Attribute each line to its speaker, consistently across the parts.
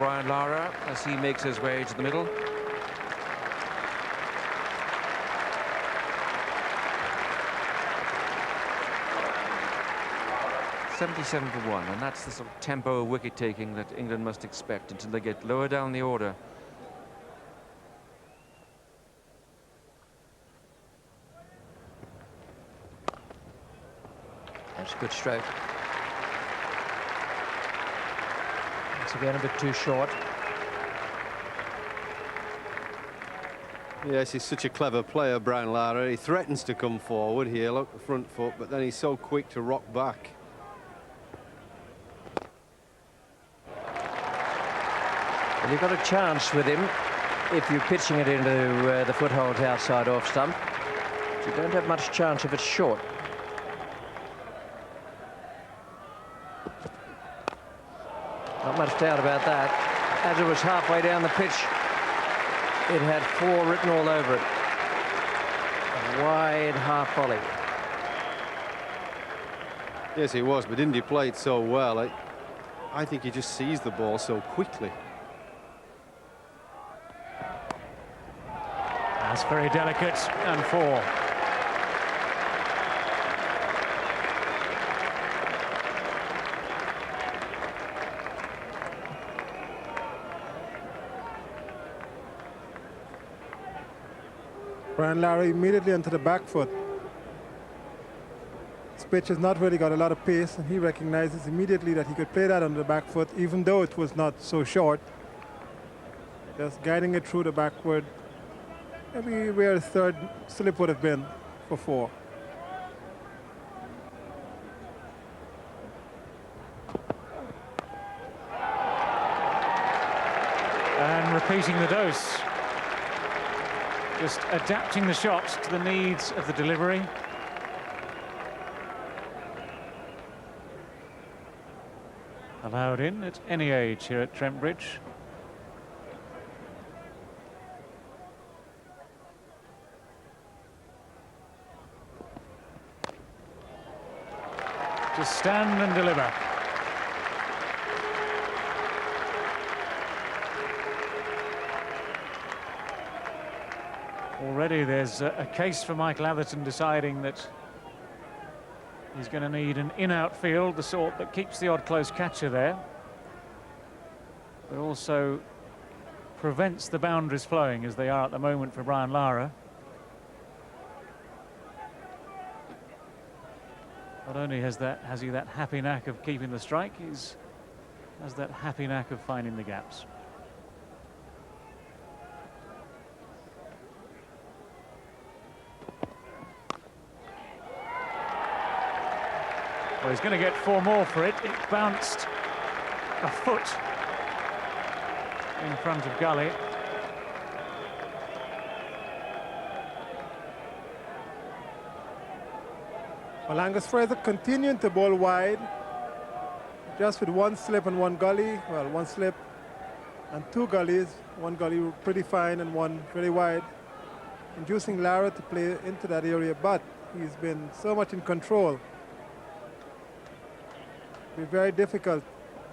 Speaker 1: Brian Lara as he makes his way to the middle. .77 for 1, and that's the sort of tempo of wicket taking that England must expect until they get lower down the order.
Speaker 2: That's a good stroke. Once again, a bit too short.
Speaker 3: Yes, he's such a clever player, Brian Lara. He threatens to come forward here, look, the front foot, but then he's so quick to rock back.
Speaker 2: Well, you've got a chance with him if you're pitching it into the footholds outside off stump. But you don't have much chance if it's short. Not much doubt about that. As it was halfway down the pitch, it had 4 written all over it. A wide half volley.
Speaker 3: Yes, he was, but didn't he play it so well? I think he just sees the ball so quickly.
Speaker 4: That's very delicate, and 4.
Speaker 5: Brian Lara immediately onto the back foot. His pitch has not really got a lot of pace, and he recognizes immediately that he could play that on the back foot, even though it was not so short. Just guiding it through the backward, maybe where the third slip would have been for 4.
Speaker 4: And repeating the dose. Just adapting the shot to the needs of the delivery. Allowed in at any age here at Trent Bridge. Just stand and deliver. Already there's a case for Michael Atherton deciding that he's going to need an in-out field, the sort that keeps the odd close catcher there, but also prevents the boundaries flowing as they are at the moment for Brian Lara. Not only has he that happy knack of keeping the strike, he has that happy knack of finding the gaps. Well, he's going to get 4 more for it. It bounced a foot in front of Gully.
Speaker 5: Well, Angus Fraser continuing to bowl wide, just with 1 slip and 1 gully. Well, 1 slip and 2 gullies. 1 gully pretty fine and 1 very wide, inducing Lara to play into that area, but he's been so much in control. It'll be very difficult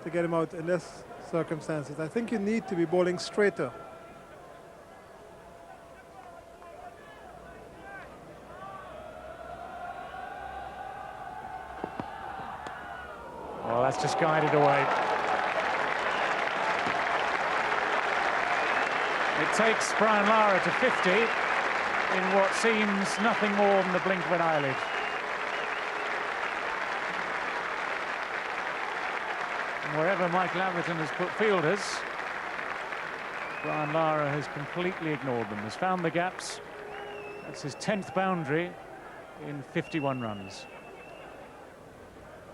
Speaker 5: to get him out in this circumstances. I think you need to be bowling straighter.
Speaker 4: Well, that's just guided away. It takes Brian Lara to 50 in what seems nothing more than the blink of an eyelid. And wherever Michael Atherton has put fielders, Brian Lara has completely ignored them, has found the gaps. That's his 10th boundary in 51 runs.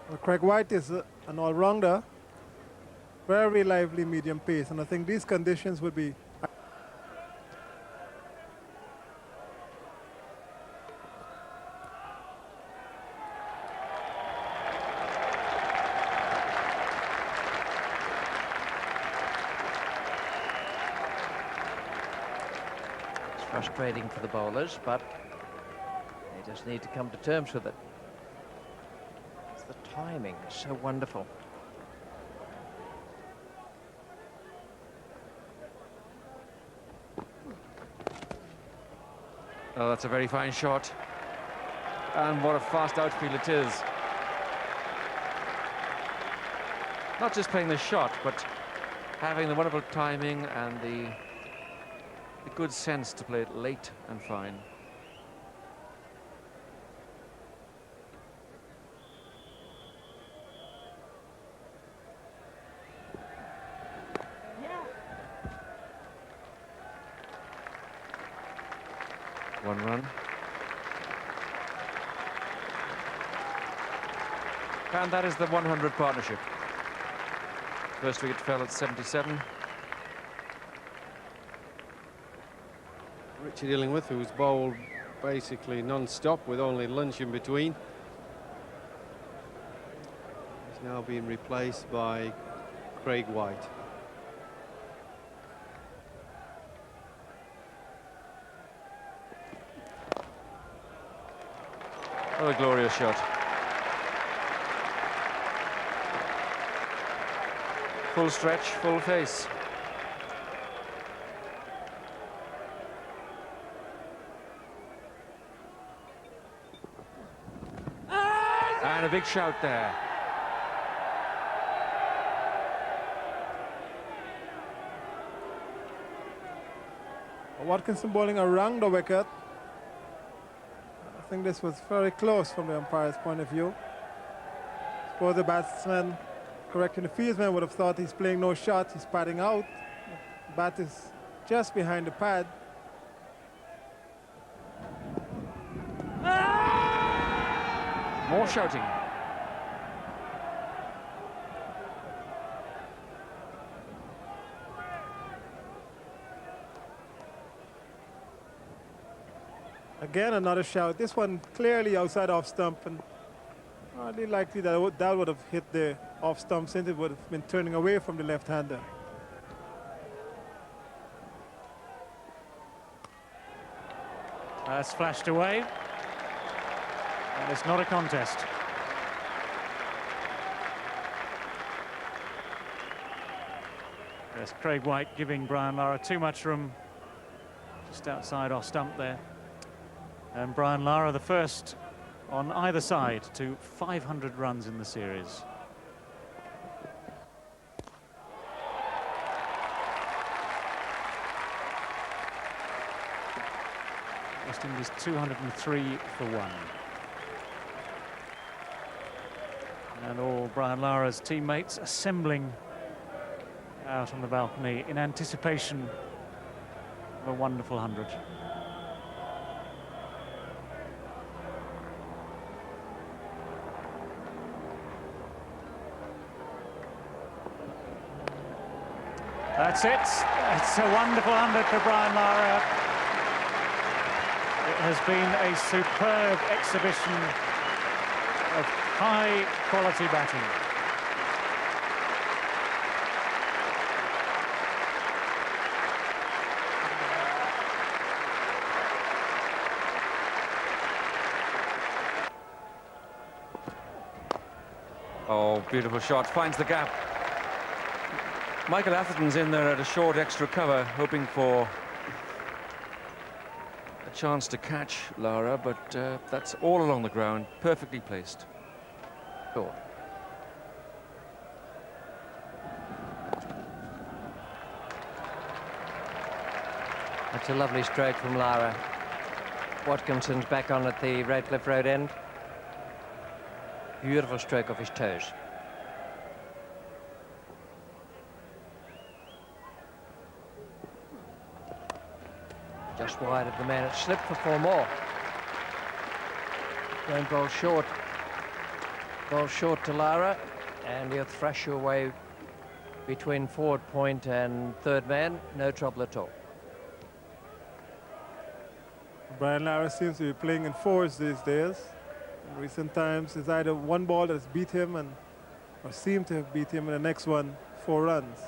Speaker 5: Well, Craig White is an all-rounder, very lively medium pace, and I think these conditions would be
Speaker 2: frustrating for the bowlers, but they just need to come to terms with it. The timing is so wonderful.
Speaker 1: Oh, that's a very fine shot. And what a fast outfield it is. Not just playing the shot, but having the wonderful timing and the good sense to play it late and fine. One run. And that is the 100 partnership. First wicket fell at 77.
Speaker 3: Richard Illingworth, who was bowled basically non-stop with only lunch in between, is now being replaced by Craig White.
Speaker 1: Oh, a glorious shot. Full stretch, full face. And a big shout there.
Speaker 5: Watkinson bowling around the wicket. I think this was very close from the umpire's point of view. Suppose the batsman correcting the fieldsman would have thought he's playing no shots, he's padding out. The bat is just behind the pad.
Speaker 1: More shouting.
Speaker 5: Again, another shout. This one clearly outside off stump, and hardly likely that that would have hit the off stump since it would have been turning away from the left-hander.
Speaker 4: That's flashed away. And it's not a contest. Yes, Craig White giving Brian Lara too much room just outside off stump there. And Brian Lara, the first on either side to 500 runs in the series. West Indies 203 for 1. And all Brian Lara's teammates assembling out on the balcony in anticipation of a wonderful 100. That's it. It's a wonderful 100 for Brian Lara. It has been a superb exhibition of high-quality batting.
Speaker 1: Oh, beautiful shot. Finds the gap. Michael Atherton's in there at a short extra cover, hoping for a chance to catch Lara, but that's all along the ground, perfectly placed.
Speaker 2: Sure. That's a lovely stroke from Lara. Watkinson's back on at the Radcliffe Road end. Beautiful stroke off his toes. Just wide of the man. It slipped for 4 more. Don't bowl short. Bowl short to Lara, and he'll thrash your way between forward point and third man. No trouble at all.
Speaker 5: Brian Lara seems to be playing in fours these days. In recent times, it's either one ball that's beat him or seemed to have beat him, and the next one 4 runs.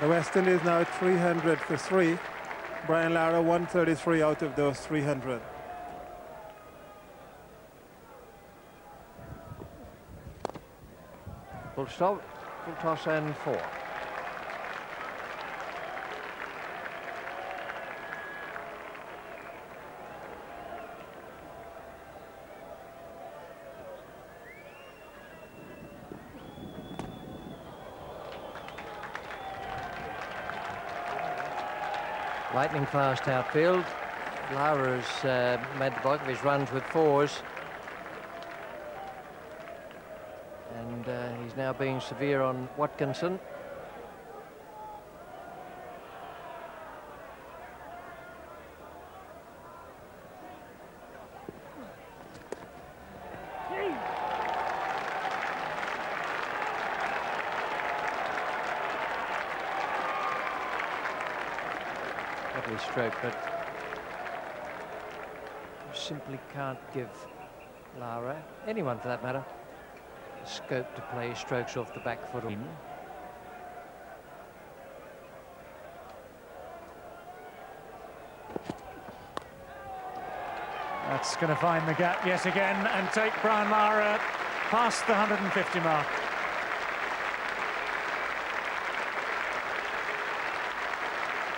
Speaker 5: The West Indies now 300 for 3. Brian Lara 133 out of those 300.
Speaker 2: Full stop, full toss and 4. Lightning fast outfield. Lara's made the bulk of his runs with 4s. And he's now being severe on Watkinson. Lovely stroke, but you simply can't give Lara, anyone for that matter, scope to play strokes off the back foot.
Speaker 4: That's going to find the gap yet again and take Brian Lara past the 150 mark.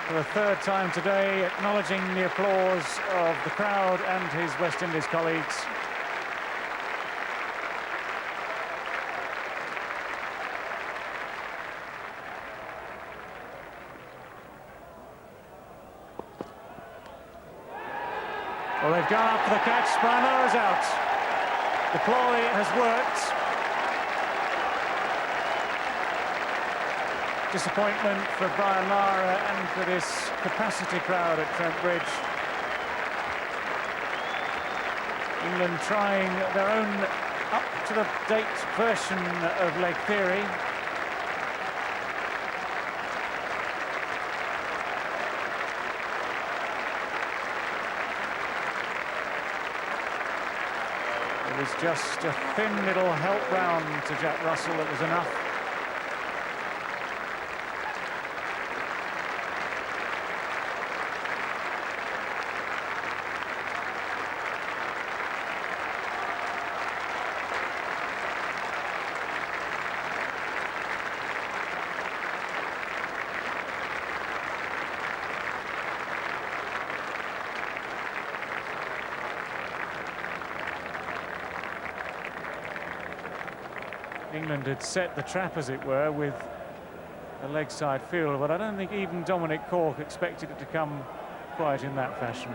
Speaker 4: For the third time today, acknowledging the applause of the crowd and his West Indies colleagues. Well, they've gone up for the catch. Brian Lara's out. The ploy has worked. Disappointment for Brian Lara and for this capacity crowd at Trent Bridge. England trying their own up-to-the-date version of leg theory. It was just a thin little help round to Jack Russell that was enough. England had set the trap, as it were, with a leg side field, but I don't think even Dominic Cork expected it to come quite in that fashion.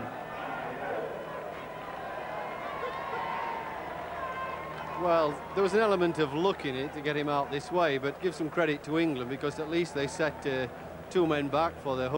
Speaker 3: Well, there was an element of luck in it to get him out this way, but give some credit to England because at least they set 2 men back for their